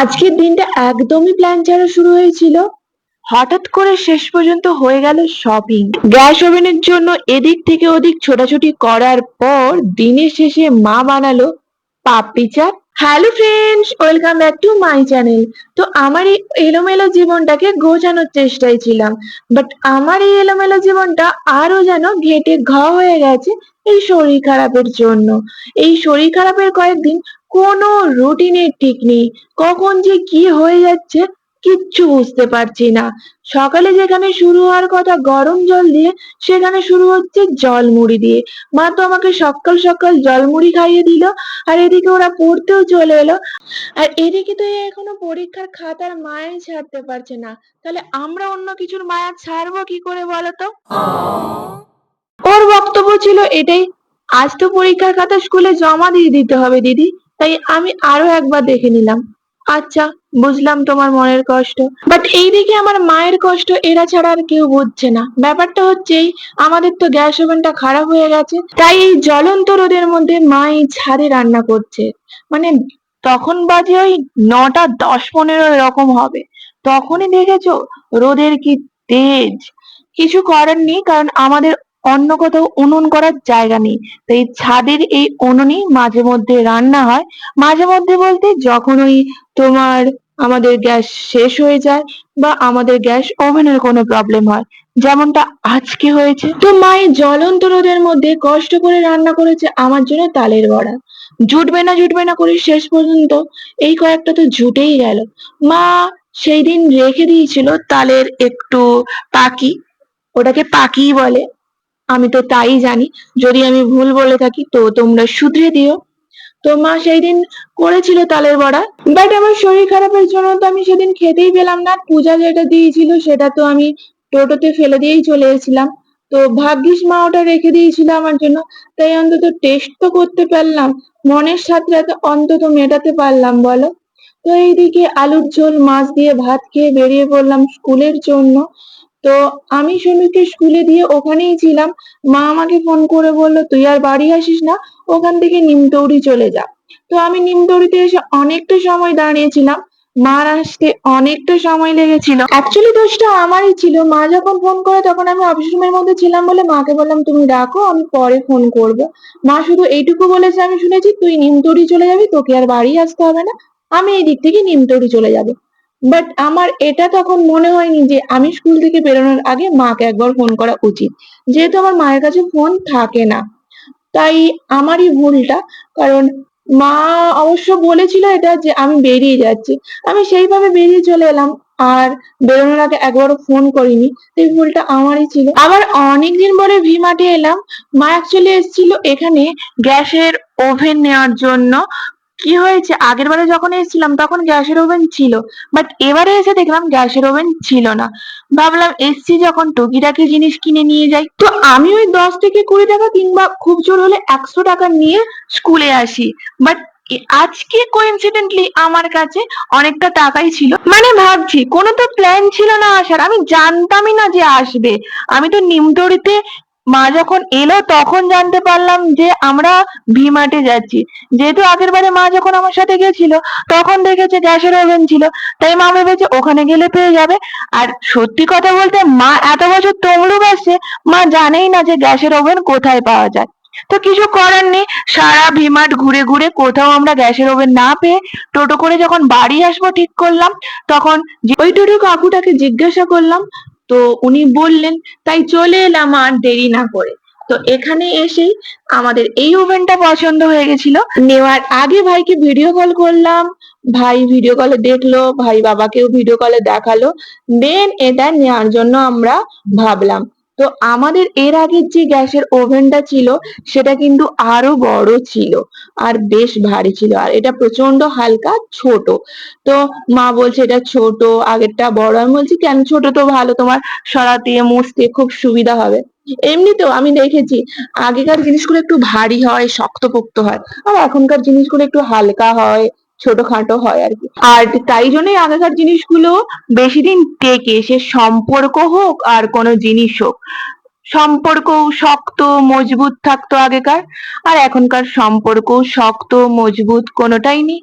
আজকের দিনটা একদমই প্ল্যান ছাড়া শুরু হয়েছিল। হঠাৎ করে শেষ পর্যন্ত হয়ে গেল শপিং। গ্যাস ওভেনের জন্য এদিক থেকে ওদিক ছোটাছুটি করার পর দিনের শেষে মা বানালো papri chaat. Hello friends, welcome back to my channel. তো আমার এই এলোমেলো জীবনটাকে গোছানোর চেষ্টায় ছিলাম, বাট আমার এই এলোমেলো জীবনটা আরো যেন ঘেঁটে ঘ হয়ে গেছে এই শরীর খারাপের জন্য। এই শরীর খারাপের কয়েকদিন কোনো রুটিনের ঠিক নেই, কখন যে কি হয়ে যাচ্ছে কিচ্ছু বুঝতে পারছি না। সকালে যেখানে শুরু হওয়ার কথা গরম জল দিয়ে, সেখানে শুরু হচ্ছে জল মুড়ি দিয়ে। মা তো আমাকে সকাল সকাল জল মুড়ি খাইয়ে দিল, আর এদিকে ওরা পড়তেও চলে এলো, আর এদিকে তো এখনো পরীক্ষার খাতার মায়া ছাড়তে পারছে না। তাহলে আমরা অন্য কিছুর মায়া ছাড়বো কি করে বলতো? ওর বক্তব্য ছিল এটাই, আজ তো পরীক্ষার খাতা স্কুলে জমা দিয়ে দিতে হবে দিদি, তাই আমি আরো একবার দেখে নিলাম। আচ্ছা, বুঝলাম তোমার মনের কষ্ট, বাট এইদিকে আমার মায়ের কষ্ট এরা ছাড়া আর কেউ বুঝছে না। ব্যাপারটা হচ্ছে এই, আমাদের তো গ্যাস ওভেনটা খারাপ হয়ে গেছে, তাই এই জ্বলন্ত রোদের মধ্যে মা এই ছাদে রান্না করছে। মানে তখন বাজে ওই 9:10-15 এরকম হবে। তখনই দেখেছো রোদের কি তেজ। কিছু করার নেই, কারণ আমাদের অন্য কোথাও উনুন করার জায়গা নেই, তাই ছাদের এই উনুনেই মাঝে মধ্যে রান্না হয়। মাঝে মধ্যে বলতে যখন ওই তোমার আমাদের গ্যাস শেষ হয়ে যায় বা আমাদের গ্যাস ওভেনের কোনো প্রবলেম হয়, যেমনটা আজকে হয়েছে। তো মা এই জ্বলন্ত রোদের মধ্যে কষ্ট করে রান্না করেছে আমার জন্য তালের বড়া। জুটবে না জুটবে না করে শেষ পর্যন্ত এই কয়েকটা তো জুটেই গেল। মা সেই দিন রেখে দিয়েছিল তালের একটু পাকি, ওটাকে পাকিই বলে, আমি তো তাই জানি। যদি আমি ভুল বলে থাকি তো তোমরা শুধরে দিও। তো মা সেই দিন করেছিল তালের বড়া, বাট আমার শরীর খারাপের জন্য তো আমি সেদিন খেতেই পেলাম না। পূজা যেটা দিয়েছিল সেটা তো আমি টোটোতে ফেলে দিয়েই চলে এসেছিলাম। তো ভাগ্যিস মা ওটা রেখে দিয়েছিল আমার জন্য, তাই অন্তত টেস্ট তো করতে পারলাম, মনের স্বাদটা তো অন্তত মেটাতে পারলাম বলো। তো এইদিকে আলুর ঝোল মাছ দিয়ে ভাত খেয়ে বেরিয়ে পড়লাম স্কুলের জন্য। তো আমি সুমিকে স্কুলে দিয়ে ওখানেই ছিলাম। মা আমাকে ফোন করে বললো তুই আর বাড়ি আসিস না, ওখান থেকে নিমতৌড়ি চলে যা। তো আমি নিমতৌড়িতে এসে অনেকটা সময় দাঁড়িয়েছিলাম, মার আসতে অনেকটা সময় লেগেছিল। অ্যাকচুয়ালি দোষটা আমারই ছিল, মা যখন ফোন করে তখন আমি অফিস রুমের মধ্যে ছিলাম বলে মাকে বললাম তুমি রাখো, আমি পরে ফোন করব। মা শুধু এইটুকু বলেছে আমি শুনেছি, তুই নিমতৌড়ি চলে যাবি, তোকে আর বাড়ি আসতে হবে না, আমি এই দিক থেকে নিমতৌড়ি চলে যাব। বাট আমার এটা তখন মনে হয়নি যে আমি স্কুল থেকে বেরোনোর আগে মাকে একবার ফোন করা উচিত, যেহেতু আমার মায়ের কাছে ফোন থাকে না। তাই আমারই ভুলটা, কারণ মা অবশ্য বলেছিল এটা যে আমি বেরিয়ে যাচ্ছি, আমি সেইভাবে বেরিয়ে চলে এলাম, আর বেরোনোর আগে একবারও ফোন করিনি। এই ভুলটা আমারই ছিল। আবার অনেকদিন পরে ভি মার্টে এলাম। মা অ্যাকচুয়ালি এসেছিল এখানে গ্যাসের ওভেন নেওয়ার জন্য। কি হয়েছে, আগের বারে যখন এসেছিলাম তখন গ্যাসের ওভেন ছিল, বাট এবারে এসে দেখলাম গ্যাসের ওভেন ছিল না। ভাবলাম এসছি যখন টুকিটাকি জিনিস কিনে নিয়ে যাই। তো আমি ওই 10 থেকে 20 টাকা কিংবা খুব জোর হলে 100 টাকা নিয়ে স্কুলে আসি। বাট আজকে কোইন্সিডেন্টলি আমার কাছে অনেকটা টাকাই ছিল। মানে ভাবছি কোনো তো প্ল্যান ছিল না আসার, আমি জানতামই না যে আসবে। আমি তো নিমতড়িতে মা যখন এলো তখন জানতে পারলাম যে আমরা ভি মার্টে যাচ্ছি। যেহেতু আগের বারে মা যখন আমার সাথে গেছিল তখন দেখেছে গ্যাসের ওভেন ছিল, তাই মা ভেবেছে ওখানে গেলে পেয়ে যাবে। আর সত্যি কথা বলতে মা এত বছর তমলুক আসছে, মা জানেই না যে গ্যাসের ওভেন কোথায় পাওয়া যায়। তো কিছু করার নেই, সারা ভিমার্ট ঘুরে ঘুরে কোথাও আমরা গ্যাসের ওভেন না পেয়ে টোটো করে যখন বাড়ি আসবো ঠিক করলাম, তখন ওই টোটো কাকুটাকে জিজ্ঞাসা করলাম। তো উনি বললেন, তাই চলে এলাম আর দেরি না করে। তো এখানে এসেই আমাদের এই ওভেনটা পছন্দ হয়ে গেছিল। নেওয়ার আগে ভাইকে ভিডিও কল করলাম, ভাই ভিডিও কলে দেখলো, ভাই বাবাকেও ভিডিও কলে দেখালো, দেন এটা নেওয়ার জন্য আমরা ভাবলাম। তো আমাদের এর আগের যে গ্যাসের ওভেনটা ছিল সেটা কিন্তু আরো বড় ছিল আর বেশ ভারী ছিল, আর এটা প্রচন্ড হালকা ছোট। তো মা বলছে এটা ছোট, আগেরটা বড়। আমি বলছি কেন ছোট, তো ভালো, তোমার সরাতে মুছতে খুব সুবিধা হবে। এমনিতেও আমি দেখেছি আগেকার জিনিসগুলো একটু ভারী হয়, শক্তপোক্ত হয়, আর এখনকার জিনিসগুলো একটু হালকা হয়, ছোটখাটো হয় আর কি। আর তাই জন্যই আগেকার জিনিসগুলো বেশি দিন টেকে, সে সম্পর্ক হোক আর কোনো জিনিস হোক। সম্পর্ক শক্ত মজবুত থাকতো আগেকার, আর এখনকার সম্পর্ক শক্ত মজবুত কোনোটাই নেই।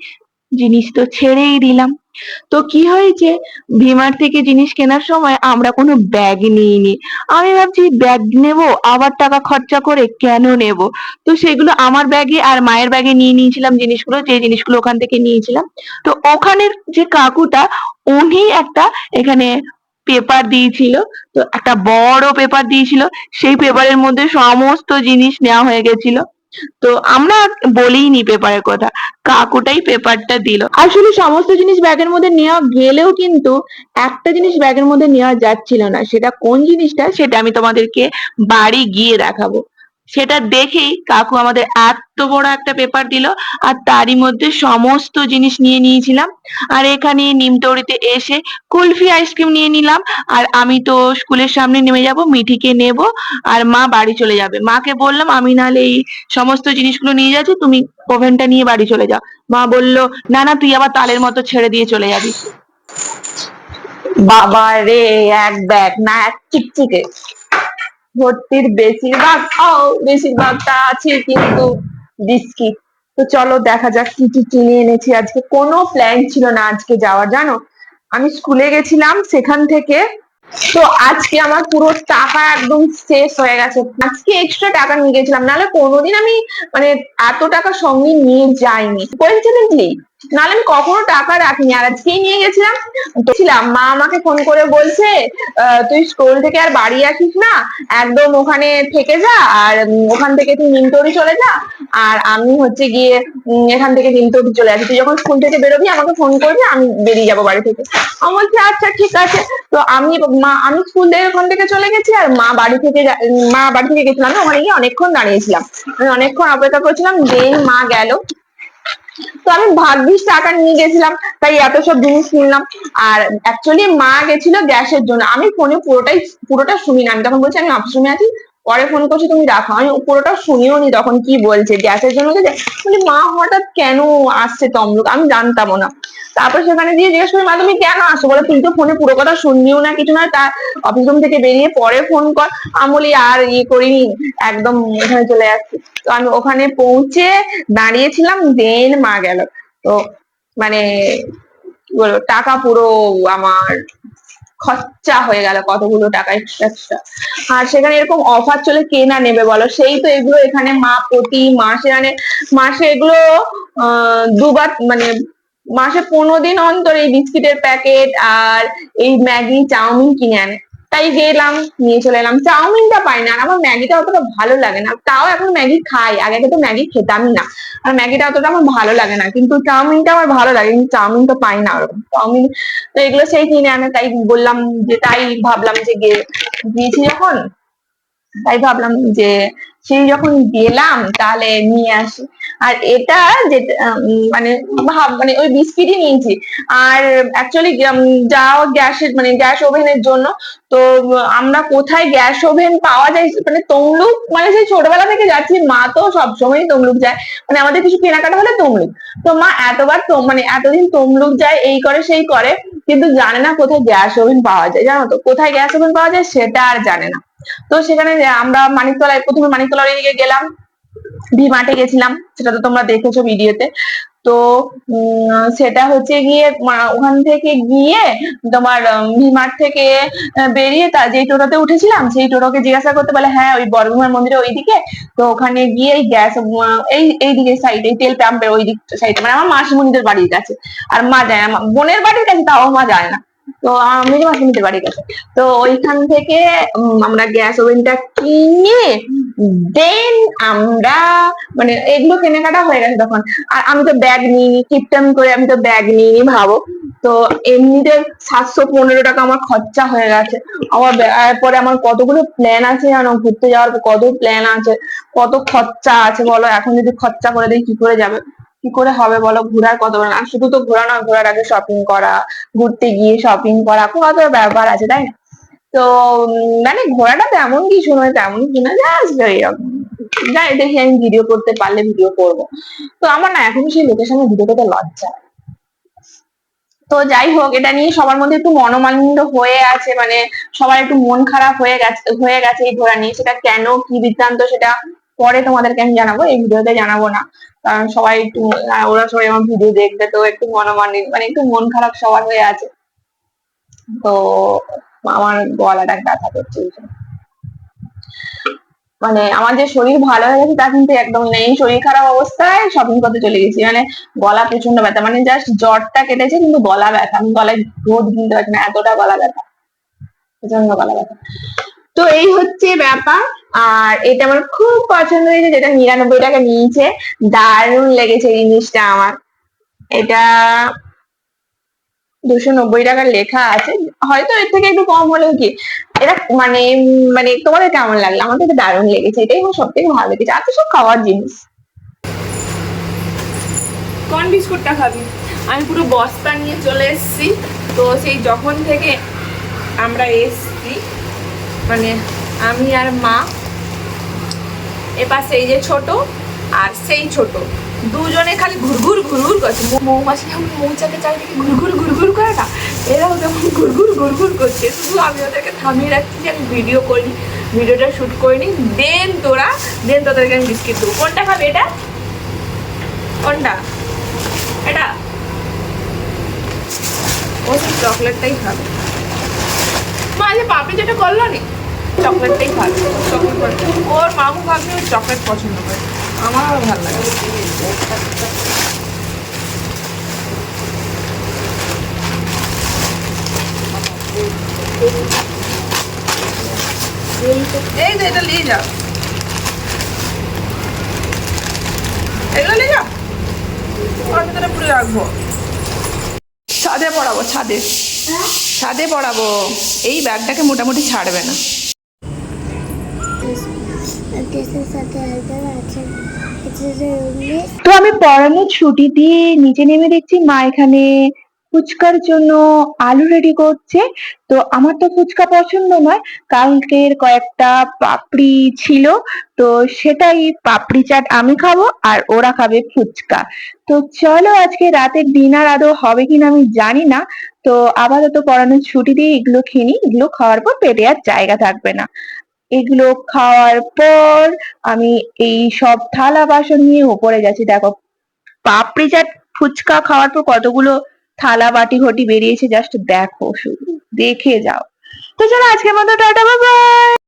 জিনিস তো ছেড়েই দিলাম। তো কি হয়েছে, ভিমার্ট থেকে জিনিস কেনার সময় আমরা কোনো ব্যাগ নিইনি। আমি ভাবছি ব্যাগ নেব, আবার টাকা খরচা করে কেন নেব। তো সেগুলো আমার ব্যাগে আর মায়ের ব্যাগে নিয়ে নিয়েছিলাম জিনিসগুলো, যে জিনিসগুলো ওখান থেকে নিয়েছিলাম। তো ওখানের যে কাকুটা, উনি একটা এখানে পেপার দিয়েছিল। তো একটা বড় পেপার দিয়েছিল, সেই পেপারের মধ্যে সমস্ত জিনিস নেওয়া হয়ে গেছিল। তো আমরা বলিনি পেপারের কথা, কাকুটাই পেপারটা দিল। আসলে সমস্ত জিনিস ব্যাগের মধ্যে নেওয়া গেলেও কিন্তু একটা জিনিস ব্যাগের মধ্যে নেওয়া যাচ্ছিল না। সেটা কোন জিনিসটা, সেটা আমি তোমাদেরকে বাড়ি গিয়ে দেখাবো। সেটা দেখেই কাকু আমাদের এত বড় একটা পেপার দিল, আর তারই মধ্যে সমস্ত জিনিস নিয়ে নিয়েছিলাম। আর এখানে নিমতৌড়িতে এসে কুলফি আইসক্রিম নিয়ে নিলাম। আর আমি তো স্কুলের সামনে নেমে যাব, মিঠিকে নেব, আর মা বাড়ি চলে যাবে। মাকে বললাম আমি নাহলে এই সমস্ত জিনিসগুলো নিয়ে যাচ্ছি, তুমি ওভেনটা নিয়ে বাড়ি চলে যাও। মা বলল, না না, তুই আবার তালের মতো ছেড়ে দিয়ে চলে যাবি। বাবা রে, এক ব্যাগ না, এক চিকচিকে ভর্তির বেশিরভাগটা আছে কিন্তু বিস্কিট। তো চলো দেখা যাক কি কি কিনে এনেছি আজকে। কোনো প্ল্যান ছিল না আজকে যাওয়ার, জানো। আমি স্কুলে গেছিলাম, সেখান থেকে তো আজকে আমার পুরো টাকা একদম শেষ হয়ে গেছে। আজকে এক্সট্রা টাকা নিয়ে গেছিলাম, নাহলে কোনোদিন আমি মানে এত টাকা সঙ্গে নিয়ে যাইনি কোইন্সিডেন্টলি, নাহলে আমি কখনো টাকা রাখিনি। আর আজকেই নিয়ে গেছিলাম। তো ছিলাম, মা আমাকে ফোন করে বলছে, তুই স্কুল থেকে আর বাড়ি আসিস না, একদম ওখানে থেকে যা, আর ওখান থেকে তুই নিমতৌড়ি চলে যা, আর আমি হচ্ছে গিয়ে এখান থেকে নিমতৌড়ি চলে আসি। তুই যখন স্কুল থেকে বেরোবি আমাকে ফোন করবি, আমি বেরিয়ে যাবো বাড়ি থেকে। আমি বলছি আচ্ছা ঠিক আছে। তো আমি স্কুল থেকে ওখান থেকে চলে গেছি, আর মা বাড়ি থেকে গেছিলাম, ওখানে গিয়ে অনেকক্ষণ দাঁড়িয়েছিলাম, আমি অনেকক্ষণ অপেক্ষা করছিলাম, যেই মা গেল। তো আমি ভাগ্যিস টাকা নিয়ে গেছিলাম, তাই এত সব জিনিস কিনলাম। আর অ্যাকচুয়ালি মা গেছিল গ্যাসের জন্য, আমি ফোনে পুরোটা শুনি না। আমি তখন বলছি আমি অফিস রুমে আছি, পরে ফোন করছি, তুমি রাখো। আমি পুরোটা শুনিও নি তখন কি বলছে গ্যাসের জন্য গেছে। বলি মা হঠাৎ কেন আসছে তমলুক, আমি জানতামও না। তারপর সেখানে গিয়ে জিজ্ঞেস করি, মা তুমি কেন আসো, বলে তুই তো ফোনে পুরো কথা শুনলিও না, কিছু না, তা অফিস রুম থেকে বেরিয়ে পরে ফোন কর। আমি বলি আর করিনি, একদম এখানে চলে আসছি। তো আমি ওখানে পৌঁছে দাঁড়িয়েছিলাম, দেন মা গেল। তো মানে কি বলবো, টাকা পুরো আমার খরচা হয়ে গেল, কতগুলো টাকা এক্সট্রা। আর সেখানে এরকম অফার চলে, কে না নেবে বলো। সেই তো এগুলো এখানে মা প্রতি মাসে মানে মাসে এগুলো দুবার মানে মাসে 15 দিন অন্তর এই বিস্কিটের প্যাকেট আর এই ম্যাগি চাউমিন কিনে আনে। তাই গেলাম, নিয়ে চলে এলাম। চাউমিনটা পাই না, আর আমার ম্যাগিটা অতটা ভালো লাগে না। তাও এখন ম্যাগি খাই, আগে তো ম্যাগি খেতামই না। আর ম্যাগিটা অতটা আমার ভালো লাগে না, কিন্তু চাউমিনটা আমার ভালো লাগে, কিন্তু চাউমিন তো পাই না ওরকম চাউমিন। তো এগুলো সেই কিনে আনে, তাই বললাম যে, তাই ভাবলাম যে গিয়েছি যখন, তাই ভাবলাম যে সেই যখন গেলাম তাহলে নিয়ে আসি। আর এটা যেটা মানে ওই বিস্কিটই নিয়েছি। আর অ্যাকচুয়ালি যাও গ্যাসের মানে গ্যাস ওভেনের জন্য। তো আমরা কোথায় গ্যাস ওভেন পাওয়া যায়, মানে তমলুক, মানে সেই ছোটবেলা থেকে যাচ্ছি, মা তো সবসময় তমলুক যায়, মানে আমাদের কিছু কেনাকাটা হলে তমলুক। তো মা এতবার তো মানে এতদিন তমলুক যায়, এই করে সেই করে, কিন্তু জানে না কোথায় গ্যাস ওভেন পাওয়া যায়। জানো তো, কোথায় গ্যাস ওভেন পাওয়া যায় সেটা আর জানে না। তো সেখানে আমরা প্রথমে মানিকতলার দিকে গেলাম, ভি-মার্টে গেছিলাম, সেটা তো তোমরা দেখেছো ভিডিওতে। তো সেটা হচ্ছে গিয়ে ওখান থেকে গিয়ে তোমার ভি-মার্ট থেকে বেরিয়ে যেই টোটোতে উঠেছিলাম, সেই টোটোকে জিজ্ঞাসা করতে বলে হ্যাঁ ওই বর্গভীমার মন্দিরের ওইদিকে। তো ওখানে গিয়ে এই গ্যাস এইদিকে সাইডে, তেল পাম্পের ওই দিক সাইডে, মানে আমার মাসিমণিদের বাড়ির কাছে। আর মা যায় না, বোনের বাড়ির কাছে, তাও মা যায় না। তো মেজো মাসিমণিদের বাড়ির কাছে। তো ওইখান থেকে আমরা গ্যাস ওভেনটা কিনে দেন আমরা মানে এগুলো কেনাকাটা হয়ে গেছে তখন। আর আমি তো ব্যাগ নিইনি, কিপটামি করে আমি তো ব্যাগ নিইনি, ভাবো। তো এমনিতে 715 টাকা আমার খরচা হয়ে গেছে। আমার পরে আমার কতগুলো প্ল্যান আছে জানো, ঘুরতে যাওয়ার কত প্ল্যান আছে, কত খরচা আছে বলো। এখন যদি খরচা করে দিই কি করে যাবে, কি করে হবে বলো। ঘোরার কত, আর শুধু তো ঘোরা না, ঘোরার আগে শপিং করা, ঘুরতে গিয়ে শপিং করা, কত ব্যাপার আছে, তাই না। তো মানে ঘোরাটা তেমন কিছু নয়, তেমন কিনা জাস্ট এরকম যাই, দেখি আমি ভিডিও করতে পারলে ভিডিও করবো। তো আমার না এখন সেই লোকের সামনে ভিডিও করতে লজ্জা। তো যাই হোক, এটা নিয়ে সবার মধ্যে একটু মনোমালিন্য হয়ে আছে, মানে সবার একটু মন খারাপ হয়ে গেছে এই ঘোরা নিয়ে। সেটা কেন, কি বৃত্তান্ত, সেটা পরে তোমাদেরকে আমি জানাবো, এই ভিডিওতে জানাবো না, কারণ সবাই একটু ওরা সবাই আমার ভিডিও দেখবে, তো একটু মনোমানি মানে একটু মন খারাপ সবার হয়ে আছে, তো আমার গলাটা ব্যথা করছে। মানে আমার যে শরীর ভালো হয়ে গেছে তা কিন্তু একদমই নেই, শরীর খারাপ অবস্থায় শপিং করতে চলে গেছি, মানে গলা প্রচন্ড ব্যথা, মানে জাস্ট জ্বরটা কেটেছে কিন্তু গলা ব্যথা, আমি গলায় রোদ কিনতে পারছি না, এতটা গলা ব্যথা, প্রচন্ড গলা ব্যথা। তো এই হচ্ছে ব্যাপার। আর এটা আমার খুব পছন্দ হয়েছে, যেটা 99 টাকা নিয়েছে, দারুণ লেগেছে জিনিসটা আমার। এটা 290 টাকার লেখা আছে, হয়তো এর থেকে একটু কম হলেও কি, এটা মানে মানে তোমাদের কেমন লাগলো? আমার তো দারুণ লেগেছে, এটাই আমার সব থেকে ভালো লেগেছে, আর তো সব খাওয়ার জিনিস। কোন বিস্কুটটা খাবি? আমি পুরো বস্তা নিয়ে চলে এসেছি, তো সেই যখন থেকে আমরা এসছি, মানে আমি আর মা, এপাশে এই যে ছোট আর সেই ছোট, দুজনে খালি ঘুরঘুর ঘুরঘুর করছে। মৌমাছি যেমন মৌচাকে চারিদিকে ঘুরঘুর ঘুরঘুর করে না, এরাও যেমন ঘুরঘুর ঘুরঘুর করছে, শুধু আমি ওদেরকে থামিয়ে রাখছি যে আমি ভিডিও করি, ভিডিওটা শ্যুট করিনি, দেন তোদেরকে আমি বিস্কিট দেবো। কোনটা খাবে? এটা কোনটা? এটা ও সেই চকলেটটাই খাবে। মা যে পাপড়ি যেটা করলো নি, চকলেটটাই খাবে, চকলেট। ওর মামু ভাবছে ওর চকলেট পছন্দ করে, আমারও ভালো লাগে। এই যে এটা নিয়ে যাও, এগুলো নিয়ে যাও, ওর ভিতরে পুরো রাখবো, ছাদে পড়াবো, ছাদে পড়াবো, এই ব্যাগটাকে মোটামুটি ছাড়বে না। তো আমি পড়ানোর ছুটি দিয়ে নিচে নেমে দেখছি মা এখানে ফুচকার জন্য আলু রেডি করছে। তো আমার তো ফুচকা পছন্দ নয়, কালকের কয়েকটা পাপড়ি ছিল, তো সেটাই পাপড়ি চাট আমি খাবো আর ওরা খাবে ফুচকা। তো চলো আজকে রাতের ডিনার আদৌ হবে কিনা আমি জানি না, তো আপাতত পড়ানোর ছুটি দিয়ে এগুলো খেয়ে নিই, এগুলো খাওয়ার পর পেটে আর জায়গা থাকবে না। এগুলো খাওয়ার পর আমি এই সব থালা বাসন নিয়ে উপরে গেছি, দেখো পাপড়ি চাট ফুচকা খাওয়ার পর কতগুলো থালা বাটি ঘটি বেরিয়েছে, জাস্ট দেখো, শুধু দেখে যাও। তো চলো আজকের মতো টাটা, বাই বাই।